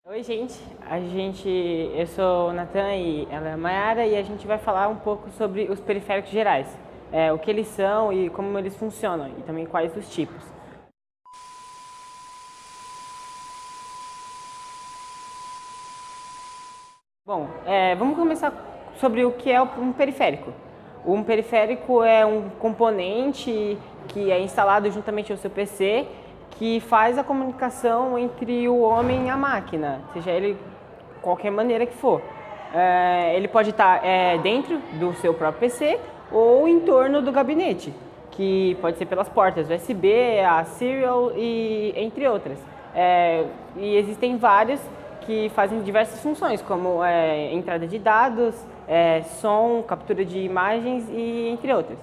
Oi, gente. Eu sou o Natan e ela é a Mayara e a gente vai falar um pouco sobre os periféricos gerais, o que eles são e como eles funcionam e também quais os tipos. Bom, vamos começar sobre o que é um periférico. Um periférico é um componente que é instalado juntamente ao seu PC que faz a comunicação entre o homem e a máquina, seja ele qualquer maneira que for. Ele pode estar dentro do seu próprio PC ou em torno do gabinete, que pode ser pelas portas USB, a Serial e entre outras. E existem vários que fazem diversas funções, como entrada de dados, som, captura de imagens e entre outras.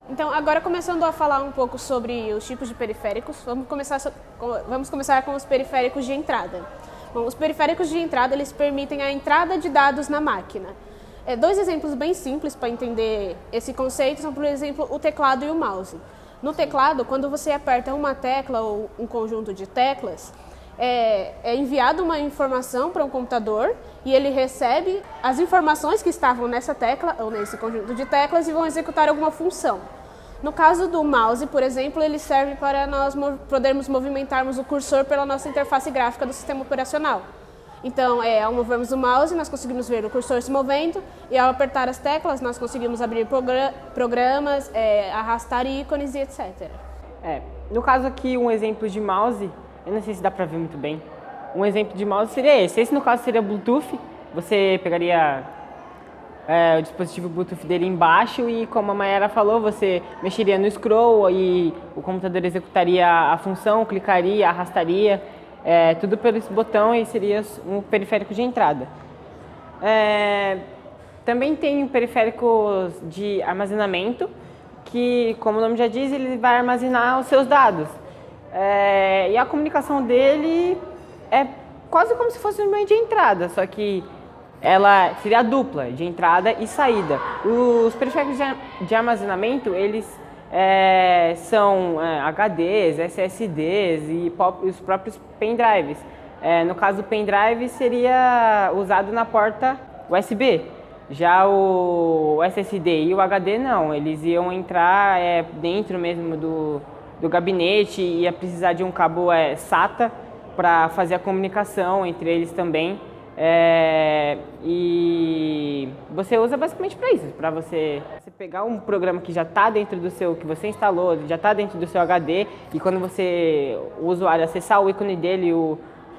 Então, agora começando a falar um pouco sobre os tipos de periféricos, vamos começar com os periféricos de entrada. Bom, os periféricos de entrada, eles permitem a entrada de dados na máquina. Dois exemplos bem simples para entender esse conceito são, por exemplo, o teclado e o mouse. No teclado, quando você aperta uma tecla ou um conjunto de teclas, é enviada uma informação para um computador e ele recebe as informações que estavam nessa tecla ou nesse conjunto de teclas e vão executar alguma função. No caso do mouse, por exemplo, ele serve para nós podermos movimentarmos o cursor pela nossa interface gráfica do sistema operacional. Então, ao movermos o mouse, nós conseguimos ver o cursor se movendo e ao apertar as teclas, nós conseguimos abrir programas, arrastar ícones e etc. No caso aqui, um exemplo de mouse, eu não sei se dá pra ver muito bem. Um exemplo de mouse seria esse. Esse, no caso, seria Bluetooth. Você pegaria o dispositivo Bluetooth dele embaixo e, como a Mayara falou, você mexeria no scroll e o computador executaria a função, clicaria, arrastaria, tudo pelo esse botão e seria um periférico de entrada. Também tem periféricos de armazenamento, que, como o nome já diz, ele vai armazenar os seus dados. E a comunicação dele é quase como se fosse um meio de entrada, só que ela seria dupla, de entrada e saída. Os periféricos de armazenamento, eles são HDs, SSDs e os próprios pendrives. No caso, o pendrive seria usado na porta USB. Já o SSD e o HD não, eles iam entrar dentro mesmo do gabinete e ia precisar de um cabo SATA para fazer a comunicação entre eles também. E você usa basicamente para isso, para você pegar um programa que já está dentro do seu, que você instalou, já está dentro do seu HD e quando o usuário acessar o ícone dele, o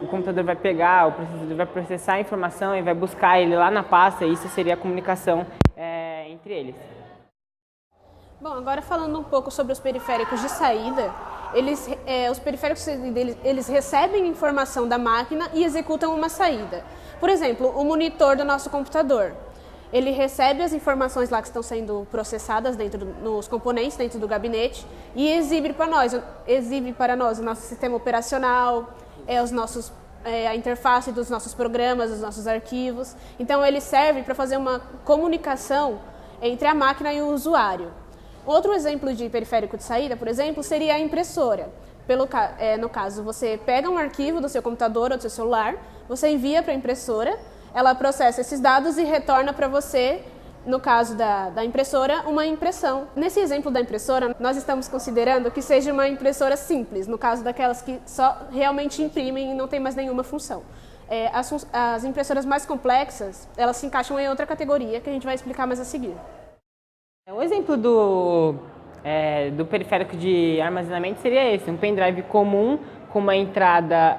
computador vai pegar, o processador vai processar a informação e vai buscar ele lá na pasta e isso seria a comunicação entre eles. Bom, agora falando um pouco sobre os periféricos de saída, os periféricos eles recebem informação da máquina e executam uma saída. Por exemplo, o monitor do nosso computador. Ele recebe as informações lá que estão sendo processadas nos componentes dentro do gabinete e exibe para nós o nosso sistema operacional, a interface dos nossos programas, dos nossos arquivos. Então, ele serve para fazer uma comunicação entre a máquina e o usuário. Outro exemplo de periférico de saída, por exemplo, seria a impressora. No caso, você pega um arquivo do seu computador ou do seu celular, você envia para a impressora, ela processa esses dados e retorna para você, no caso da impressora, uma impressão. Nesse exemplo da impressora, nós estamos considerando que seja uma impressora simples, no caso daquelas que só realmente imprimem e não tem mais nenhuma função. As impressoras mais complexas, elas se encaixam em outra categoria que a gente vai explicar mais a seguir. Um exemplo do periférico de armazenamento seria esse, um pendrive comum com uma entrada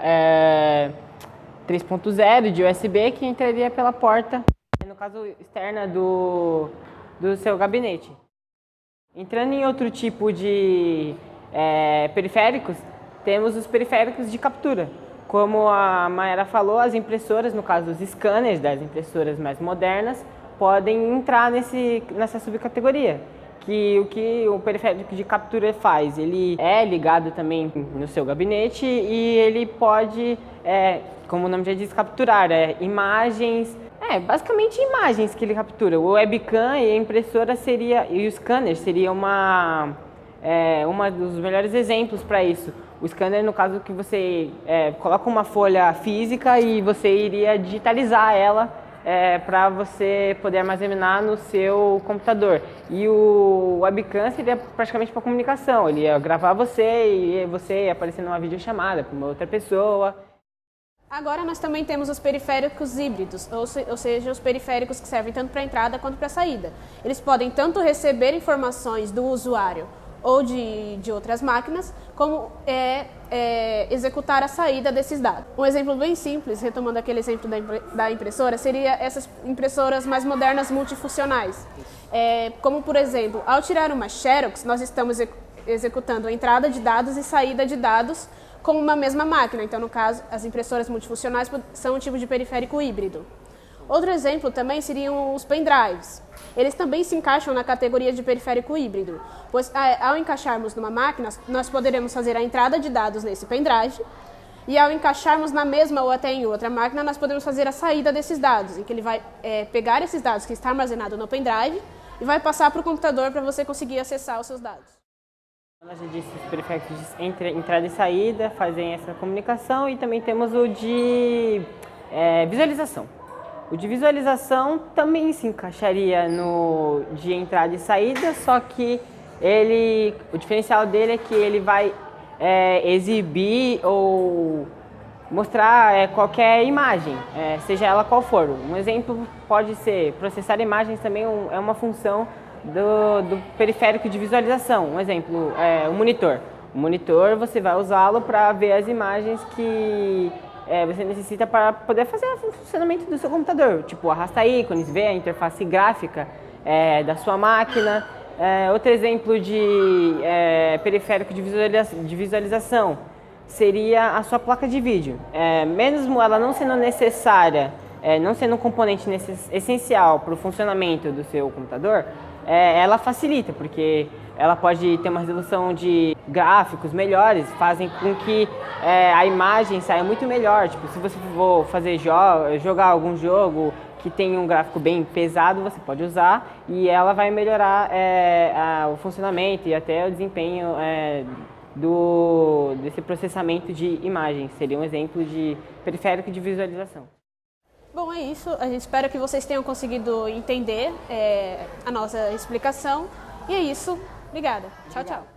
3.0 de USB que entraria pela porta, no caso externa do seu gabinete. Entrando em outro tipo de periféricos, temos os periféricos de captura. Como a Mayara falou, as impressoras, no caso os scanners das impressoras mais modernas, podem entrar nessa subcategoria, o que o periférico de captura faz. Ele é ligado também no seu gabinete e ele pode, como o nome já diz, capturar imagens, basicamente imagens que ele captura. O webcam e a impressora e o scanner seria uma dos melhores exemplos para isso. O scanner, no caso, que você coloca uma folha física e você iria digitalizar ela para você poder armazenar no seu computador. E o webcam seria praticamente para comunicação, ele ia gravar você e você ia aparecer numa videochamada com uma outra pessoa. Agora nós também temos os periféricos híbridos, ou seja, os periféricos que servem tanto para a entrada quanto para a saída. Eles podem tanto receber informações do usuário ou de outras máquinas, como executar a saída desses dados. Um exemplo bem simples, retomando aquele exemplo da impressora, seria essas impressoras mais modernas multifuncionais. Como, por exemplo, ao tirar uma Xerox, nós estamos executando a entrada de dados e saída de dados com uma mesma máquina. Então, no caso, as impressoras multifuncionais são um tipo de periférico híbrido. Outro exemplo também seriam os pendrives. Eles também se encaixam na categoria de periférico híbrido, pois ao encaixarmos numa máquina, nós poderemos fazer a entrada de dados nesse pendrive, e ao encaixarmos na mesma ou até em outra máquina, nós podemos fazer a saída desses dados, em que ele vai pegar esses dados que está armazenado no pendrive e vai passar para o computador para você conseguir acessar os seus dados. A gente disse os periféricos de entrada e saída fazem essa comunicação, e também temos o de visualização. O de visualização também se encaixaria no de entrada e saída, só que o diferencial dele é que ele vai exibir ou mostrar qualquer imagem, seja ela qual for. Um exemplo pode ser processar imagens, também é uma função do periférico de visualização. Um exemplo é o monitor. O monitor você vai usá-lo para ver as imagens que você necessita para poder fazer o funcionamento do seu computador, tipo arrastar ícones, ver a interface gráfica da sua máquina. Outro exemplo de periférico de visualização seria a sua placa de vídeo. Mesmo ela não sendo necessária, não sendo um componente essencial para o funcionamento do seu computador, ela facilita, porque ela pode ter uma resolução de gráficos melhores, fazem com que a imagem saia muito melhor. Tipo, se você for jogar algum jogo que tem um gráfico bem pesado, você pode usar e ela vai melhorar o funcionamento e até o desempenho desse processamento de imagens. Seria um exemplo de periférico de visualização. Bom, é isso. A gente espera que vocês tenham conseguido entender a nossa explicação. E é isso. Obrigada. Tchau, tchau.